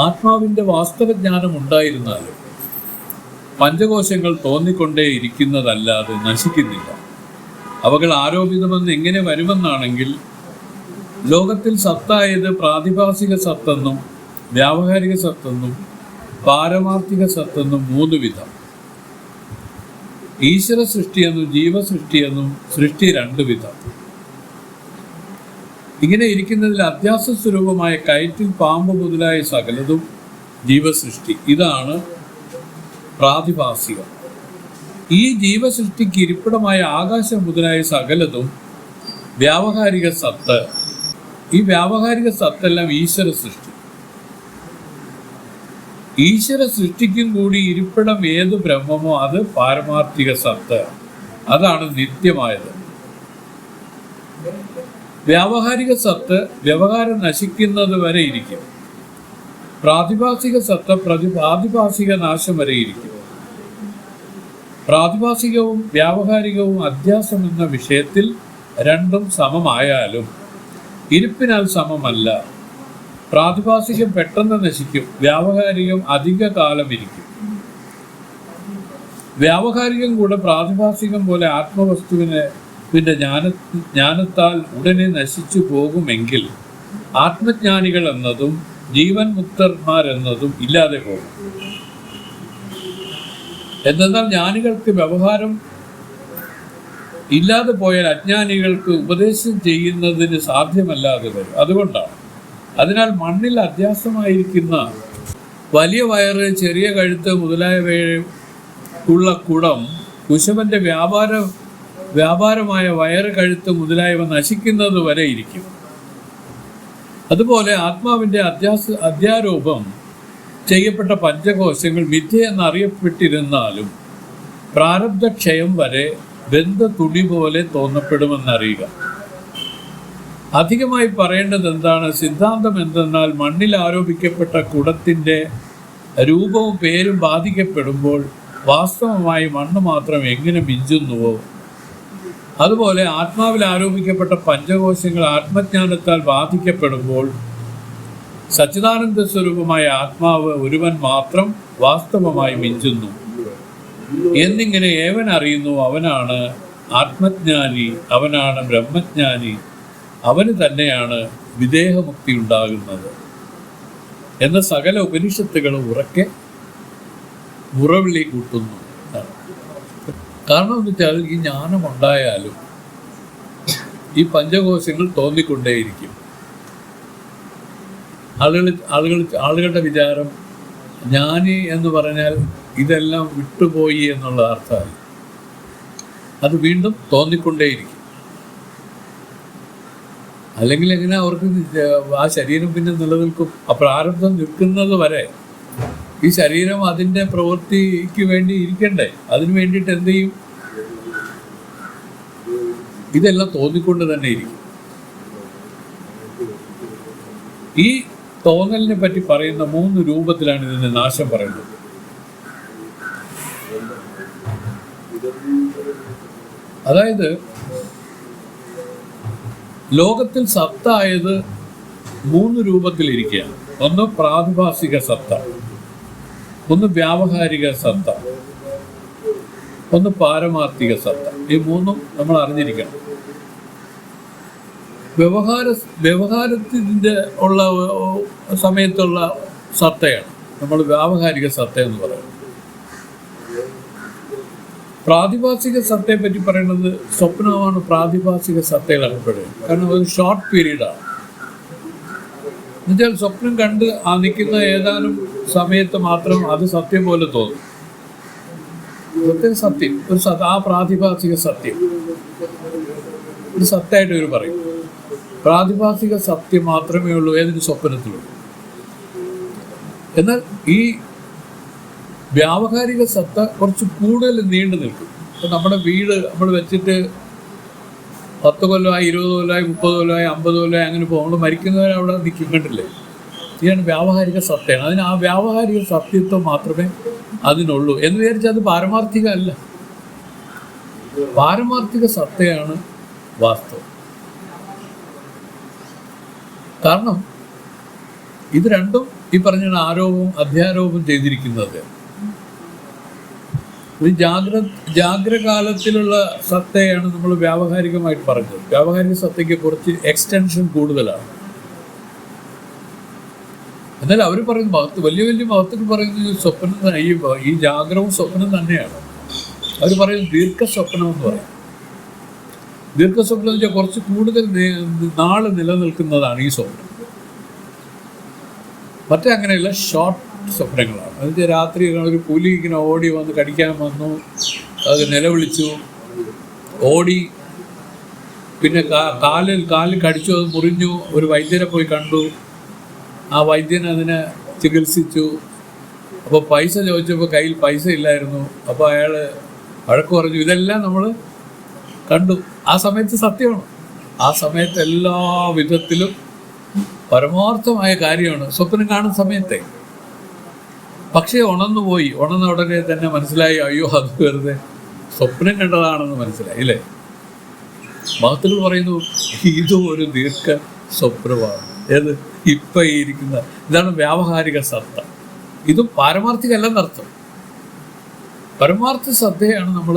ആത്മാവിൻ്റെ വാസ്തവജ്ഞാനം ഉണ്ടായിരുന്നാലും പഞ്ചകോശങ്ങൾ തോന്നിക്കൊണ്ടേയിരിക്കുന്നതല്ലാതെ നശിക്കുന്നില്ല. അവകൾ ആരോപിതമെന്ന് എങ്ങനെ വരുമെന്നാണെങ്കിൽ, ലോകത്തിൽ സത്തായത് പ്രാതിഭാസിക സത്തെന്നും വ്യാവഹാരിക സത്തെന്നും പാരമാർത്ഥിക സത്തെന്നും 3 വിധം. ഈശ്വര സൃഷ്ടിയെന്നും ജീവസൃഷ്ടിയെന്നും സൃഷ്ടി 2 വിധം. ഇങ്ങനെ ഇരിക്കുന്നതിൽ അധ്യാസ സ്വരൂപമായ കയറ്റിൽ പാമ്പ് മുതലായ സകലതും ജീവസൃഷ്ടി. ഇതാണ് പ്രാതിഭാസികം. ഈ ജീവസൃഷ്ടിക്ക് ഇരിപ്പിടമായ ആകാശം മുതലായ സകലതും വ്യാവഹാരിക സത്ത്. ഈ വ്യാവഹാരിക സത്തെല്ലാം ഈശ്വര സൃഷ്ടി. ഈശ്വര സൃഷ്ടിക്കും കൂടി ഇരിപ്പിടം ഏത് ബ്രഹ്മമോ അത് പാരമാർത്ഥിക സത്ത്. അതാണ് നിത്യമായത്. വ്യാവഹാരിക സത്ത് വ്യവഹാരം നശിക്കുന്നത് വരെ ഇരിക്കും. പ്രാതിഭാസിക സത്ത് പ്രാതിഭാസിക നാശം വരെ ഇരിക്കും. പ്രാതിഭാസികവും വ്യാവഹാരികവും അധ്യാസം എന്ന വിഷയത്തിൽ രണ്ടും സമമായാലും ഇരിപ്പിനാൽ സമമല്ല. പ്രാതിഭാസികം പെട്ടെന്ന് നശിക്കും, വ്യാവഹാരികം അധിക കാലം ഇരിക്കും. വ്യാവഹാരികം കൂടെ പ്രാതിഭാസികം പോലെ ആത്മവസ്തുവിനെ ജ്ഞാനത്താൽ ഉടനെ നശിച്ചു പോകുമെങ്കിൽ ആത്മജ്ഞാനികൾ എന്നതും ജീവൻ മുക്തന്മാരെന്നതും ഇല്ലാതെ പോകും. എന്നാൽ ജ്ഞാനികൾക്ക് വ്യവഹാരം ഇല്ലാതെ പോയാൽ അജ്ഞാനികൾക്ക് ഉപദേശം ചെയ്യുന്നതിന് സാധ്യമല്ലാതെ വരും. അതുകൊണ്ടാണ്. അതിനാൽ മണ്ണിൽ അധ്യാസമായിരിക്കുന്ന വലിയ വയറ്, ചെറിയ കഴുത്ത് മുതലായവയുള്ള കുടം, കുശവന്റെ വ്യാപാരമായ വയറ്, കഴുത്ത് മുതലായവ നശിക്കുന്നത് വരെ ഇരിക്കും. അതുപോലെ ആത്മാവിൻ്റെ അധ്യാരോപം ചെയ്യപ്പെട്ട പഞ്ചകോശങ്ങൾ മിഥ്യ എന്നറിയപ്പെട്ടിരുന്നാലും പ്രാരബ്ധക്ഷയം വരെ ബന്ധ തുണി പോലെ തോന്നപ്പെടുമെന്നറിയുക. അധികമായി പറയേണ്ടത് എന്താണ്? സിദ്ധാന്തം എന്തെന്നാൽ മണ്ണിൽ ആരോപിക്കപ്പെട്ട കുടത്തിൻ്റെ രൂപവും പേരും ബാധിക്കപ്പെടുമ്പോൾ വാസ്തവമായി മണ്ണ് മാത്രം എങ്ങനെ മിഞ്ചുന്നുവോ അതുപോലെ ആത്മാവിൽ ആരോപിക്കപ്പെട്ട പഞ്ചകോശങ്ങൾ ആത്മജ്ഞാനത്താൽ ബാധിക്കപ്പെടുമ്പോൾ സച്ചിദാനന്ദ സ്വരൂപമായ ആത്മാവ് ഒരുവൻ മാത്രം വാസ്തവമായി മിഞ്ചുന്നു എന്നിങ്ങനെ ഏവൻ അറിയുന്നു അവനാണ് ആത്മജ്ഞാനി, അവനാണ് ബ്രഹ്മജ്ഞാനി, അവന് തന്നെയാണ് വിദേഹമുക്തി ഉണ്ടാകുന്നത് എന്ന സകല ഉപനിഷത്തുകളും ഉറക്കെ മുറവിളി കൂട്ടുന്നു. കാരണം എന്ന് വെച്ചാൽ ഈ ജ്ഞാനമുണ്ടായാലും ഈ പഞ്ചകോശങ്ങൾ തോന്നിക്കൊണ്ടേയിരിക്കും. ആളുകളുടെ വിചാരം ജ്ഞാനി എന്ന് പറഞ്ഞാൽ ഇതെല്ലാം വിട്ടുപോയി എന്നുള്ള അർത്ഥമായി. അത് വീണ്ടും തോന്നിക്കൊണ്ടേയിരിക്കും. അല്ലെങ്കിൽ എങ്ങനെ അവർക്ക് ആ ശരീരം പിന്നെ നിലനിൽക്കും? ആ പ്രാരബ്ധം നിൽക്കുന്നത് വരെ ഈ ശരീരം അതിൻ്റെ പ്രവൃത്തിക്ക് വേണ്ടി ഇരിക്കണ്ടേ? അതിനു വേണ്ടിയിട്ട് എന്ത് ചെയ്യും? ഇതെല്ലാം തോന്നിക്കൊണ്ട് തന്നെ ഇരിക്കും. ഈ തോന്നലിനെ പറ്റി പറയുന്ന 3 രൂപത്തിലാണ് ഇതിന്റെ നാശം പറയുന്നത്. അതായത് ലോകത്തിൽ സത്തായത് 3 രൂപത്തിലിരിക്കുകയാണ്. ഒന്ന് പ്രാതിഭാസിക സത്ത, ഒന്ന് വ്യാവഹാരിക സത്ത, ഒന്ന് പാരമാർത്ഥിക സത്ത. ഈ 3ഉം നമ്മൾ അറിഞ്ഞിരിക്കണം. വ്യവഹാരത്തിൻ്റെ ഉള്ള സമയത്തുള്ള സത്തയാണ് നമ്മൾ വ്യാവഹാരിക സത്ത എന്ന് പറയുന്നത്. പ്രാതിഭാസിക സത്തയെ പറ്റി പറയുന്നത് സ്വപ്നമാണ് പ്രാതിഭാസിക സത്തയിൽ അകപ്പെടുന്നത്. കാരണം അത് ഷോർട്ട് പീരീഡാണ്. എന്നുവെച്ചാൽ സ്വപ്നം കണ്ട് ആ നിൽക്കുന്ന ഏതാനും സമയത്ത് മാത്രം അത് സത്യം പോലെ തോന്നും. സത്യം ഒരു ആ പ്രാതിഭാസിക സത്യം ഒരു സത്യമായിട്ട് ഇവർ പറയും. പ്രാതിഭാസിക സത്യം മാത്രമേ ഉള്ളൂ ഏതൊരു സ്വപ്നത്തിലുള്ളൂ. എന്നാൽ ഈ വ്യാവഹാരിക സത്ത കുറച്ച് കൂടുതൽ നീണ്ടു നിൽക്കും. ഇപ്പം നമ്മുടെ വീട് നമ്മൾ വെച്ചിട്ട് 10 കൊല്ലമായി, 20 കൊല്ലമായി, 30 കൊല്ലമായി, 50 കൊല്ലമായി അങ്ങനെ പോകും. നമ്മൾ മരിക്കുന്നവരവിടെ നിൽക്കും, കണ്ടില്ലേ? ഇതാണ് വ്യാവഹാരിക സത്യമാണ്. അതിന് ആ വ്യാവഹാരിക സത്യത്വം മാത്രമേ അതിനുള്ളൂ എന്ന് വിചാരിച്ചാൽ അത് പാരമാർത്ഥിക അല്ല. പാരമാർത്ഥിക സത്തയാണ് വാസ്തവം. കാരണം ഇത് രണ്ടും ഈ പറഞ്ഞ അധ്യാരോപം ചെയ്തിരിക്കുന്നത്. ഈ ജാഗ്രകാലത്തിലുള്ള സത്തയാണ് നമ്മൾ വ്യാവഹാരികമായിട്ട് പറഞ്ഞത്. വ്യാവഹാരിക സത്തയ്ക്ക് കുറച്ച് എക്സ്റ്റൻഷൻ കൂടുതലാണ്. എന്നാൽ അവർ പറയുന്ന വലിയ വലിയ മഹത്വത്തിൽ പറയുന്നത് സ്വപ്നം, ഈ ജാഗ്രവും സ്വപ്നം തന്നെയാണ്. അവർ പറയുന്നത് ദീർഘസ്വപ്നം എന്ന് പറയും. ദീർഘസ്വപ്നം എന്ന് വെച്ചാൽ കുറച്ച് കൂടുതൽ നാള് നിലനിൽക്കുന്നതാണ് ഈ സ്വപ്നം. മറ്റേ അങ്ങനെയുള്ള ഷോർട്ട് സ്വപ്നങ്ങളാണ്. അതിൻ്റെ രാത്രി ഒരു പുലി ഇങ്ങനെ ഓടി വന്ന് കടിക്കാൻ വന്നു, അത് നിലവിളിച്ചു, ഓടി, പിന്നെ കാലിൽ കടിച്ചു, അത് മുറിഞ്ഞു, ഒരു വൈദ്യരെ പോയി കണ്ടു, ആ വൈദ്യൻ അതിനെ ചികിത്സിച്ചു. അപ്പോൾ പൈസ ചോദിച്ചപ്പോൾ കയ്യിൽ പൈസ ഇല്ലായിരുന്നു. അപ്പോൾ അയാൾ വഴക്ക് പറഞ്ഞു. ഇതെല്ലാം നമ്മൾ കണ്ടു. ആ സമയത്ത് സത്യമാണ്. ആ സമയത്ത് എല്ലാ വിധത്തിലും പരമാർത്ഥമായ കാര്യമാണ് സ്വപ്നം കാണുന്ന സമയത്തെ. പക്ഷേ ഉണർന്നുപോയി. ഉണർന്ന ഉടനെ തന്നെ മനസ്സിലായി, അയ്യോ അത് വെറുതെ സ്വപ്നം കണ്ടതാണെന്ന് മനസ്സിലായി, അല്ലേ? മഹത്തുക്കൾ പറയുന്നു, ഇതും ഒരു ദീർഘ സ്വപ്നമാണ്. ഏത് ഇപ്പം ഈ ഇരിക്കുന്ന ഇതാണ് വ്യാവഹാരിക സത്ത. ഇതും പാരമാർത്ഥികല്ലെന്നർത്ഥം. പരമാർത്ഥ സത്തയാണ് നമ്മൾ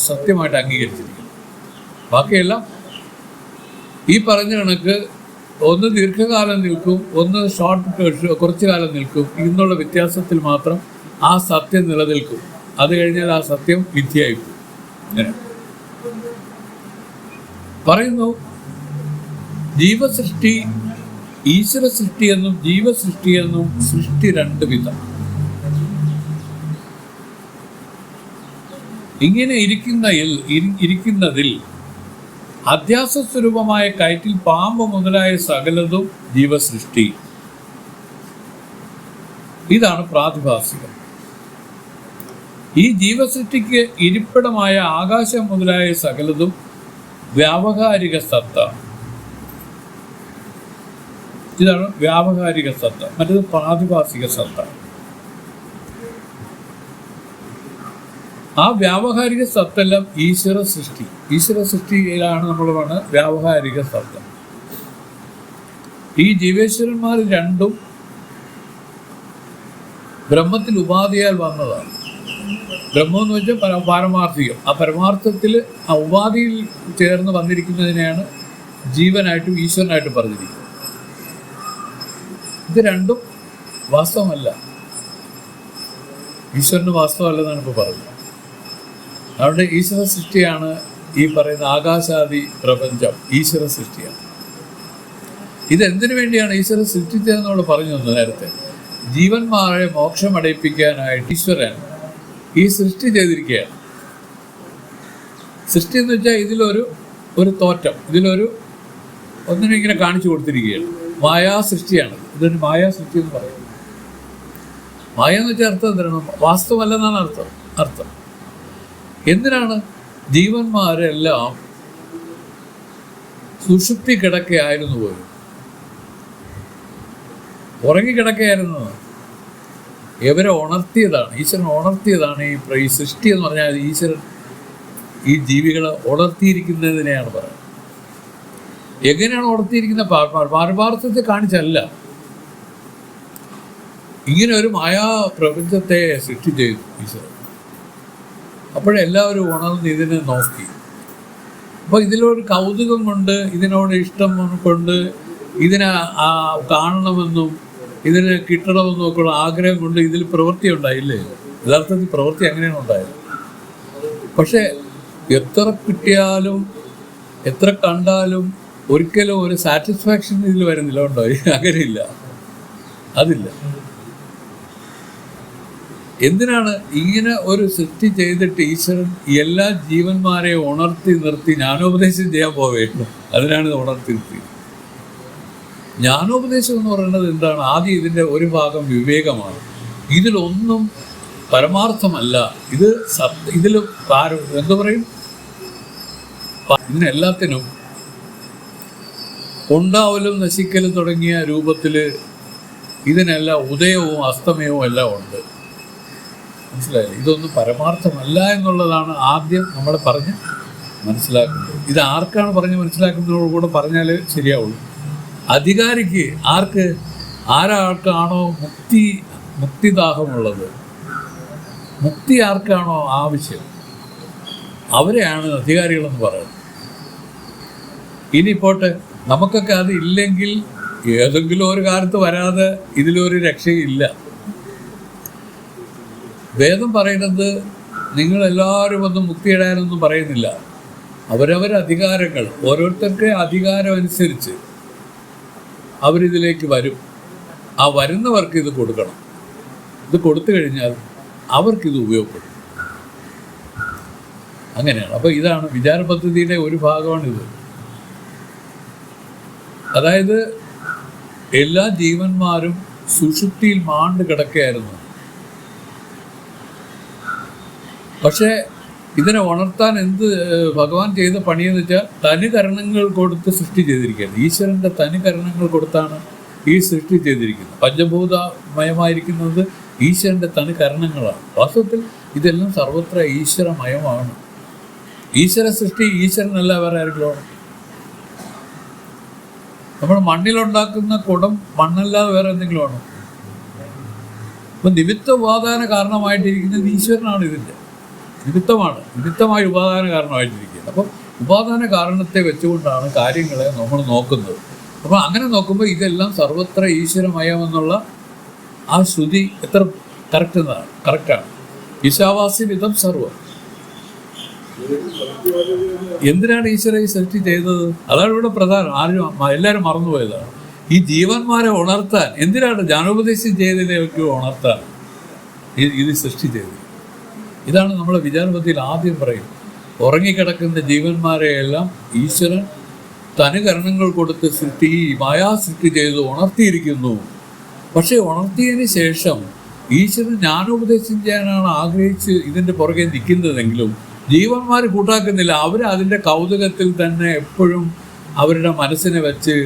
സത്യമായിട്ട് അംഗീകരിച്ചിരിക്കുന്നത്. ബാക്കിയെല്ലാം ഈ പറഞ്ഞ കണക്ക് ഒന്ന് ദീർഘകാലം നിൽക്കും, ഒന്ന് കുറച്ചു കാലം നിൽക്കും. ഇന്നുള്ള വ്യത്യാസത്തിൽ മാത്രം ആ സത്യം നിലനിൽക്കും. അത് കഴിഞ്ഞാൽ ആ സത്യം മിഥ്യയായിപ്പോകും. അങ്ങനെ പറയുന്നു. ജീവസൃഷ്ടി, ഈശ്വര സൃഷ്ടിയെന്നും ജീവസൃഷ്ടിയെന്നും സൃഷ്ടി രണ്ട് വിധം. ഇങ്ങനെ ഇരിക്കുന്നതിൽ അധ്യാസസ്വരൂപമായ കയറ്റിൽ പാമ്പ് മുതലായ സകലതും ജീവസൃഷ്ടി. ഇതാണ് പ്രാതിഭാസികം. ഈ ജീവസൃഷ്ടിക്ക് ഇരിപ്പിടമായ ആകാശം മുതലായ സകലതും വ്യാവഹാരിക സത്ത. ഇതാണ് വ്യാവഹാരിക സത്ത. മറ്റേത് പ്രാതിഭാസിക സത്ത. ആ വ്യാവഹാരിക സത്തെല്ലാം ഈശ്വര സൃഷ്ടി. ഈശ്വര സൃഷ്ടിയിലാണ് നമ്മൾ വ്യാവഹാരിക സത്ത. ഈ ജീവേശ്വരന്മാർ രണ്ടും ബ്രഹ്മത്തിൽ ഉപാധിയാൽ വന്നതാണ്. ബ്രഹ്മം എന്ന് വെച്ചാൽ പാരമാർത്ഥികം. ആ പരമാർത്ഥത്തിൽ ആ ഉപാധിയിൽ ചേർന്ന് വന്നിരിക്കുന്നതിനെയാണ് ജീവനായിട്ടും ഈശ്വരനായിട്ടും പറഞ്ഞിരിക്കുന്നത്. ഇത് രണ്ടും വാസ്തവമല്ല. ഈശ്വരന് വാസ്തവമല്ലെന്നാണ് ഇപ്പോൾ പറഞ്ഞത്. അതുകൊണ്ട് ഈശ്വര സൃഷ്ടിയാണ് ഈ പറയുന്ന ആകാശാദി പ്രപഞ്ചം. ഈശ്വര സൃഷ്ടിയാണ്. ഇതെന്തിനു വേണ്ടിയാണ് ഈശ്വര സൃഷ്ടിച്ചതെന്ന് നമ്മൾ പറഞ്ഞു തന്നു നേരത്തെ. ജീവന്മാരെ മോക്ഷമടയിപ്പിക്കാനായിട്ട് ഈശ്വരൻ ഈ സൃഷ്ടി ചെയ്തിരിക്കുകയാണ്. സൃഷ്ടി എന്ന് വെച്ചാൽ ഇതിലൊരു തോറ്റം, ഒന്നിനും ഇങ്ങനെ കാണിച്ചു കൊടുത്തിരിക്കുകയാണ്. മായാ സൃഷ്ടിയാണ്. ഇതൊരു മായാ സൃഷ്ടി എന്ന് പറയുന്നത്. മായ എന്ന് വെച്ചാൽ അർത്ഥം എന്താണ്? വാസ്തവമല്ലെന്നാണ് അർത്ഥം. എന്തിനാണ്? ജീവന്മാരെല്ലാം സുഷുപ്തി കിടക്കയായിരുന്നു പോലും, ഉറങ്ങിക്കിടക്കയായിരുന്നു. ഇവരെ ഉണർത്തിയതാണ്, ഈശ്വരൻ ഉണർത്തിയതാണ്. ഈ സൃഷ്ടി എന്ന് പറഞ്ഞാൽ ഈശ്വരൻ ഈ ജീവികളെ ഉണർത്തിയിരിക്കുന്നതിനെയാണ് പറയുന്നത്. എങ്ങനെയാണ് ഉണർത്തിയിരിക്കുന്ന? പാരമാർത്ഥത്തെ കാണിച്ചല്ല. ഇങ്ങനെ ഒരു മായാ പ്രപഞ്ചത്തെ സൃഷ്ടി ചെയ്തു ഈശ്വരൻ. അപ്പോഴെല്ലാവരും ഉണർന്ന് ഇതിനെ നോക്കി. അപ്പോൾ ഇതിലൊരു കൗതുകം കൊണ്ട്, ഇതിനോട് ഇഷ്ടം കൊണ്ട്, ഇതിനെ കാണണമെന്നും ഇതിന് കിട്ടണമെന്നും ഒക്കെ ഉള്ള ആഗ്രഹം കൊണ്ട് ഇതിൽ പ്രവൃത്തി ഉണ്ടായില്ലേ? യഥാർത്ഥത്തിൽ പ്രവൃത്തി അങ്ങനെയാണ് ഉണ്ടായത്. പക്ഷെ എത്ര കിട്ടിയാലും എത്ര കണ്ടാലും ഒരിക്കലും ഒരു സാറ്റിസ്ഫാക്ഷൻ ഇതിൽ വരുന്നില്ല. ഉണ്ടോ? അങ്ങനെയില്ല, അതില്ല. എന്തിനാണ് ഇങ്ങനെ ഒരു സൃഷ്ടി ചെയ്തിട്ട് ഈശ്വരൻ എല്ലാ ജീവന്മാരെയും ഉണർത്തി നിർത്തി ജ്ഞാനോപദേശം ചെയ്യാൻ പോവുകയുള്ളൂ? അതിനാണ് ഇത് ഉണർത്തി നിർത്തി. ജ്ഞാനോപദേശം എന്ന് പറയുന്നത് എന്താണ്? ആദ്യം ഇതിൻ്റെ ഒരു ഭാഗം വിവേകമാണ്. ഇതിലൊന്നും പരമാർത്ഥമല്ല. ഇതിൽ എന്താ പറയും? ഇതിനെല്ലാത്തിനും ഉണ്ടാവലും നശിക്കലും തുടങ്ങിയ രൂപത്തിൽ ഇതിനെല്ലാം ഉദയവും അസ്തമയവും എല്ലാം ഉണ്ട്. മനസ്സിലായില്ലേ? ഇതൊന്നും പരമാർത്ഥമല്ല എന്നുള്ളതാണ് ആദ്യം നമ്മൾ പറഞ്ഞ് മനസ്സിലാക്കുന്നത്. ഇത് ആർക്കാണ് പറഞ്ഞ് മനസ്സിലാക്കുന്നതോട് കൂടെ പറഞ്ഞാൽ ശരിയാവുള്ളൂ. അധികാരിക്ക്, ആർക്ക്? ആരാൾക്കാണോ മുക്തിദാഹമുള്ളത്, മുക്തി ആർക്കാണോ ആവശ്യം, അവരെയാണ് അധികാരികളെന്ന് പറയുന്നത്. ഇനി പോട്ടെ, നമുക്കൊക്കെ അത് ഇല്ലെങ്കിൽ ഏതെങ്കിലും ഒരു കാലത്ത് വരാതെ ഇതിലൊരു രക്ഷയില്ല. വേദം പറയുന്നത് നിങ്ങളെല്ലാവരും ഒന്നും മുക്തിയിടാനൊന്നും പറയുന്നില്ല. അധികാരങ്ങൾ, ഓരോരുത്തരുടെ അധികാരം അനുസരിച്ച് അവരിതിലേക്ക് വരും. ആ വരുന്നവർക്ക് ഇത് കൊടുക്കണം. ഇത് കൊടുത്തു കഴിഞ്ഞാൽ അവർക്കിത് ഉപയോഗപ്പെടും. അങ്ങനെയാണ്. അപ്പോൾ ഇതാണ് വിചാര പദ്ധതിയുടെ ഒരു ഭാഗമാണിത്. അതായത് എല്ലാ ജീവന്മാരും സുഷുപ്തിയിൽ മാണ്ട് കിടക്കുകയായിരുന്നു. പക്ഷേ ഇതിനെ ഉണർത്താൻ ഭഗവാൻ ചെയ്ത പണിയെന്ന് വെച്ചാൽ തനുകരണങ്ങൾ കൊടുത്ത് സൃഷ്ടി ചെയ്തിരിക്കുകയാണ്. ഈശ്വരൻ്റെ തനുകരണങ്ങൾ കൊടുത്താണ് ഈ സൃഷ്ടി ചെയ്തിരിക്കുന്നത്. പഞ്ചഭൂതമയമായിരിക്കുന്നത് ഈശ്വരൻ്റെ തനുകരണങ്ങളാണ്. വാസ്തവത്തിൽ ഇതെല്ലാം സർവത്ര ഈശ്വരമയമാണ്. ഈശ്വര സൃഷ്ടി ഈശ്വരനല്ല വേറെ ആരെങ്കിലും. നമ്മൾ മണ്ണിലുണ്ടാക്കുന്ന കുടം മണ്ണല്ലാതെ വേറെ എന്തെങ്കിലും ആണോ? അപ്പം നിമിത്ത ഉപാദാന കാരണമായിട്ടിരിക്കുന്നത് ഈശ്വരനാണ്. ഇതിൻ്റെ നിമിത്തമായി ഉപാദാന കാരണമായിട്ടിരിക്കുന്നത്. അപ്പം ഉപാദാന കാരണത്തെ വെച്ചുകൊണ്ടാണ് കാര്യങ്ങളെ നമ്മൾ നോക്കുന്നത്. അപ്പോൾ അങ്ങനെ നോക്കുമ്പോൾ ഇതെല്ലാം സർവത്ര ഈശ്വരമയമെന്നുള്ള ആ ശ്രുതി എത്ര കറക്റ്റാണ്. ഈശാവാസ്യമിതം സർവം. എന്തിനാണ് ഈശ്വര ഈ സൃഷ്ടി ചെയ്തത്? അതാണ് ഇവിടെ പ്രധാനം. എല്ലാവരും മറന്നുപോയതാണ്. ഈ ജീവന്മാരെ ഉണർത്താൻ എന്തിനാണ് ജ്ഞാനോപദേശം ചെയ്തതിനെയൊക്കെ ഉണർത്താൻ ഇത് സൃഷ്ടി ചെയ്തത്. ഇതാണ് നമ്മളെ വിചാരപത്തിയിൽ ആദ്യം പറയും. ഉറങ്ങിക്കിടക്കുന്ന ജീവന്മാരെയെല്ലാം ഈശ്വരൻ തനുകരണങ്ങൾ കൊടുത്ത് മായാസൃഷ്ടി ചെയ്ത് ഉണർത്തിയിരിക്കുന്നു. പക്ഷേ ഉണർത്തിയതിന് ശേഷം ഈശ്വരൻ ജ്ഞാനോപദേശം ചെയ്യാനാണ് ആഗ്രഹിച്ച് ഇതിൻ്റെ പുറകെ നിൽക്കുന്നതെങ്കിലും ജീവന്മാർ കൂട്ടാക്കുന്നില്ല. അവർ അതിൻ്റെ കൗതുകത്തിൽ തന്നെ എപ്പോഴും അവരുടെ മനസ്സിനെ വെച്ച്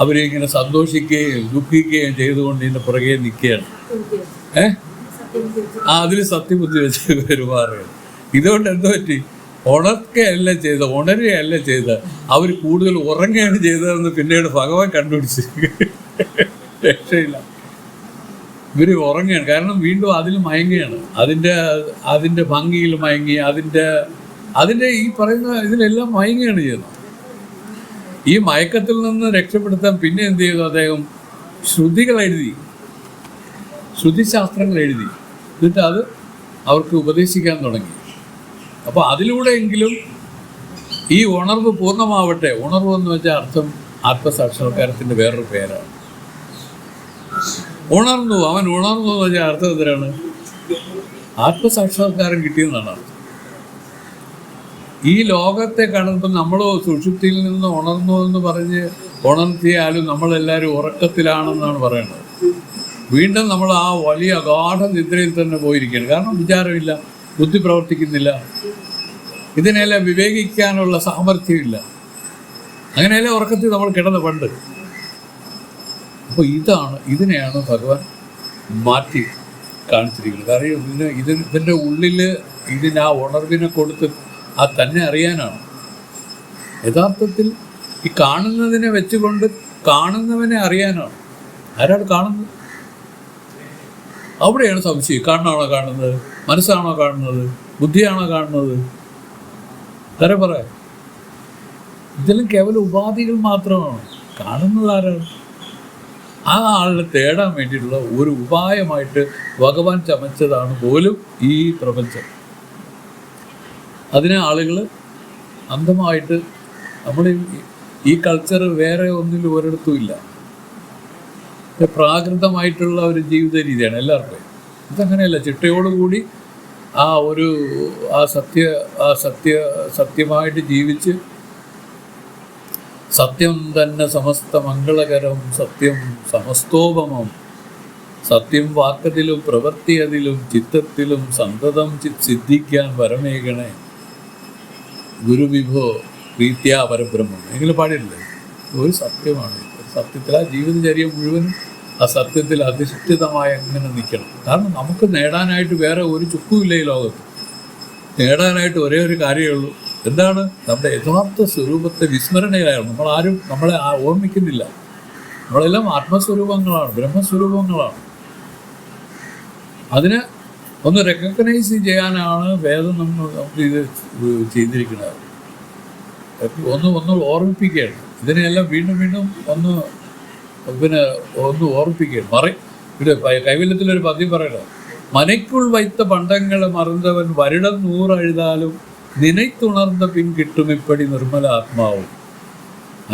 അവരിങ്ങനെ സന്തോഷിക്കുകയും ദുഃഖിക്കുകയും ചെയ്തുകൊണ്ട് ഇതിൻ്റെ പുറകെ നിൽക്കുകയാണ്. അതിൽ സത്യബുദ്ധി വെച്ച് പെരുമാറുകയാണ്. ഇതുകൊണ്ട് എന്തോ പറ്റി? ഉണരുകയല്ല ചെയ്ത് അവർ കൂടുതൽ ഉറങ്ങുകയാണ് ചെയ്തതെന്ന് പിന്നീട് ഭഗവാൻ കണ്ടുപിടിച്ച്. രക്ഷയില്ല, ഇവർ ഉറങ്ങുകയാണ്. കാരണം വീണ്ടും അതിൽ മയങ്ങുകയാണ്. അതിൻ്റെ ഭംഗിയിൽ മയങ്ങി, അതിൻ്റെ ഈ പറയുന്ന ഇതിലെല്ലാം മയങ്ങുകയാണ് ചെയ്യുന്നത്. ഈ മയക്കത്തിൽ നിന്ന് രക്ഷപ്പെടുത്താൻ പിന്നെ എന്ത് ചെയ്തു? അദ്ദേഹം ശ്രുതിശാസ്ത്രങ്ങൾ എഴുതി, എന്നിട്ട് അത് അവർക്ക് ഉപദേശിക്കാൻ തുടങ്ങി. അപ്പോൾ അതിലൂടെയെങ്കിലും ഈ ഉണർവ് പൂർണ്ണമാവട്ടെ. ഉണർവ് എന്ന് വെച്ചാൽ അർത്ഥം ആത്മസാക്ഷാത്കാരത്തിൻ്റെ വേറൊരു പേരാണ്. അവൻ ഉണർന്നു എന്ന് വെച്ചാൽ അർത്ഥം എന്തിനാണ്? ആത്മസാക്ഷാത്കാരം കിട്ടിയെന്നാണ് അർത്ഥം. ഈ ലോകത്തെ കാണുമ്പോൾ നമ്മൾ സുഷുപ്തിയിൽ നിന്ന് ഉണർന്നു എന്ന് പറഞ്ഞ് ഉണർത്തിയാലും നമ്മളെല്ലാവരും ഉറക്കത്തിലാണെന്നാണ് പറയുന്നത്. വീണ്ടും നമ്മൾ ആ വലിയ അഗാഢ നിദ്രയിൽ തന്നെ പോയിരിക്കുകയാണ്. കാരണം വിചാരമില്ല, ബുദ്ധി പ്രവർത്തിക്കുന്നില്ല, ഇതിനെല്ലാം വിവേകിക്കാനുള്ള സാമർഥ്യമില്ല. അങ്ങനെയല്ലേ ഉറക്കത്തിൽ നമ്മൾ കിടന്ന് പണ്ട്. അപ്പോൾ ഇതിനെയാണ് ഭഗവാൻ മാറ്റി കാണിച്ചിരിക്കുന്നത്. കാരണം ഇതിൻ്റെ ഉള്ളിൽ ആ ഉണർവിനെ കൊടുത്ത് തന്നെ അറിയാനാണ്. യഥാർത്ഥത്തിൽ ഈ കാണുന്നതിനെ വെച്ചുകൊണ്ട് കാണുന്നവനെ അറിയാനാണ്. ആരാണ് കാണുന്നത്? അവിടെയാണ് സംശയം. കണ്ണാണോ കാണുന്നത്? മനസ്സാണോ കാണുന്നത്? ബുദ്ധിയാണോ കാണുന്നത്? പറയാം. ഇതെല്ലാം കേവലം ഉപാധികൾ മാത്രമാണ്. കാണുന്നത് ആരാണ്? ആ ആളിനെ തേടാൻ വേണ്ടിയിട്ടുള്ള ഒരു ഉപായമായിട്ട് ഭഗവാൻ ചമച്ചതാണ് പോലും ഈ പ്രപഞ്ചം. അതിനെ ആളുകൾ അന്ധമായിട്ട്, നമ്മൾ ഈ കൾച്ചർ വേറെ ഒന്നിലും ഒരിടത്തും ഇല്ല. പ്രാകൃതമായിട്ടുള്ള ഒരു ജീവിത രീതിയാണ് എല്ലാവർക്കും. ഇതങ്ങനെയല്ല. ചിട്ടയോടുകൂടി സത്യമായിട്ട് ജീവിച്ച് സത്യം തന്നെ സമസ്ത മംഗളകരം, സത്യം സമസ്തോപമം, സത്യം വാക്കത്തിലും പ്രവൃത്തിയതിലും ചിത്തത്തിലും സന്തതം സിദ്ധിക്കാൻ വരമേകണേ ഗുരുവിഭോ പ്രീത്യാ പരബ്രഹ്മം. എങ്കിലും പാടില്ലേ? ഒരു സത്യമാണ്. സത്യത്തിൽ ആ ജീവിതചര്യ മുഴുവനും ആ സത്യത്തിൽ അധിഷ്ഠിതമായി അങ്ങനെ നിൽക്കണം. കാരണം നമുക്ക് നേടാനായിട്ട് വേറെ ഒരു ചുക്കുമില്ല ഈ ലോകത്ത്. നേടാനായിട്ട് ഒരേ ഒരു കാര്യമേ ഉള്ളൂ. എന്താണ്? നമ്മുടെ യഥാർത്ഥ സ്വരൂപത്തെ വിസ്മരണയിലാണ്. നമ്മളെ ഓർമ്മിക്കുന്നില്ല. നമ്മളെല്ലാം ആത്മസ്വരൂപങ്ങളാണ്, ബ്രഹ്മസ്വരൂപങ്ങളാണ്. അതിനെ ഒന്ന് റെക്കഗ്നൈസ് ചെയ്യാനാണ് വേദം നമുക്ക് ഇത് ചെയ്തിരിക്കുന്നത്. ഒന്ന് ഓർമ്മിപ്പിക്കുകയാണ്. ഇതിനെല്ലാം വീണ്ടും വീണ്ടും ഒന്ന് ഓർമ്മിപ്പിക്കുകയാണ്. ഇവിടെ കൈവല്യത്തിലൊരു പദ്യം പറയണം, മനയ്ക്കുൾ വൈത്ത പണ്ടങ്ങളെ മറന്നവൻ വരുടം 100 എഴുതാലും നിനയ്ത്തുണർന്ന പിൻ കിട്ടും ഇപ്പടി നിർമ്മല ആത്മാവും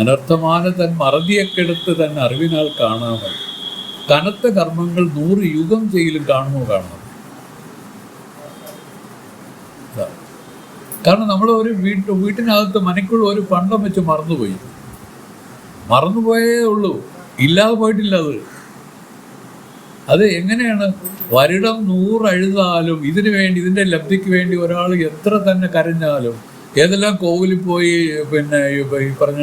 അനർത്ഥமான തൻ മറതിയൊക്കെടുത്ത് തൻ അറിവിനാൽ കാണാമൽ കനത്ത കർമ്മങ്ങൾ 100 യുഗം ചെയ്യലും കാണുമോ കാണാം. കാരണം നമ്മൾ ഒരു വീട്ടിനകത്ത് മനയ്ക്കുള്ള ഒരു പണ്ടം വെച്ച് മറന്നുപോയേ ഉള്ളൂ, ഇല്ലാതെ പോയിട്ടില്ല. അത് എങ്ങനെയാണ്? വരുടം 100 എഴുതാലും ഇതിനു വേണ്ടി, ഇതിൻ്റെ ലബ്ധിക്ക് വേണ്ടി ഒരാൾ എത്ര തന്നെ കരഞ്ഞാലും, ഏതെല്ലാം കോവിലിൽ പോയി ഈ പറഞ്ഞ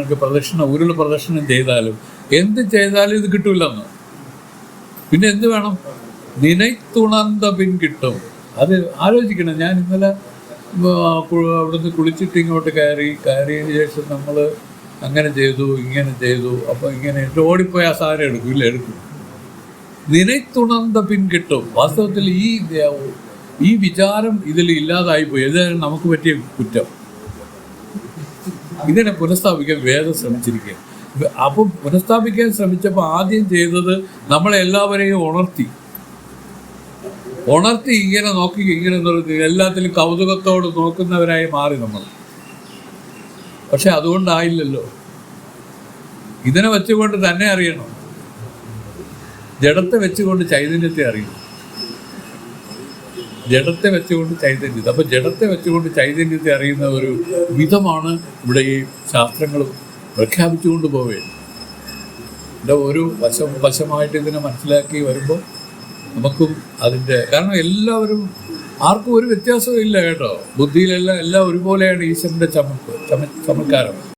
ഉരുൾ പ്രദക്ഷിണം ചെയ്താലും, എന്ത് ചെയ്താലും ഇത് കിട്ടൂലെന്ന്. പിന്നെ എന്ത് വേണം? നിനയ്ത്തുണർന്ന പിൻ കിട്ടും. അത് ആലോചിക്കണം. ഞാൻ ഇന്നലെ അവിടുന്ന് കുളിച്ചിട്ട് ഇങ്ങോട്ട് കയറിയതിന് ശേഷം നമ്മൾ അങ്ങനെ ചെയ്തു, ഇങ്ങനെ ചെയ്തു, അപ്പോൾ ഇങ്ങനെ ഓടിപ്പോയി ആ സാധനം എടുക്കും. നിനയ്ത്തുണർന്ന പിൻ കിട്ടും. വാസ്തവത്തിൽ ഈ വിചാരം ഇതിൽ ഇല്ലാതായിപ്പോയി. ഇതാണ് നമുക്ക് പറ്റിയ കുറ്റം. ഇതിനെ പുനഃസ്ഥാപിക്കാൻ വേദം ശ്രമിച്ചിരിക്കുക. അപ്പം പുനഃസ്ഥാപിക്കാൻ ശ്രമിച്ചപ്പോൾ ആദ്യം ചെയ്തത് നമ്മളെല്ലാവരെയും ഉണർത്തി ഇങ്ങനെ നോക്കി, ഇങ്ങനെ എല്ലാത്തിലും കൗതുകത്തോട് നോക്കുന്നവരായി മാറി നമ്മൾ. പക്ഷെ അതുകൊണ്ടായില്ലല്ലോ. ഇതിനെ വെച്ചുകൊണ്ട് തന്നെ അറിയണം. ജഡത്തെ വെച്ചുകൊണ്ട് ചൈതന്യത്തെ അറിയണം. ജഡത്തെ വെച്ചുകൊണ്ട് ചൈതന്യത്തെ. അപ്പം ജഡത്തെ വെച്ചുകൊണ്ട് ചൈതന്യത്തെ അറിയുന്ന ഒരു വിധമാണ് ഇവിടെ ഈ ശാസ്ത്രങ്ങൾ പ്രഖ്യാപിച്ചുകൊണ്ട് പോവുകയാണ്. എൻ്റെ ഒരു വശമായിട്ട് ഇതിനെ മനസ്സിലാക്കി വരുമ്പോൾ നമുക്കും അതിൻ്റെ, കാരണം എല്ലാവരും, ആർക്കും ഒരു വ്യത്യാസവും ഇല്ല കേട്ടോ. ബുദ്ധിയിലെല്ലാം എല്ലാം ഒരുപോലെയാണ് ഈശ്വരൻ്റെ ചമത്കാരം.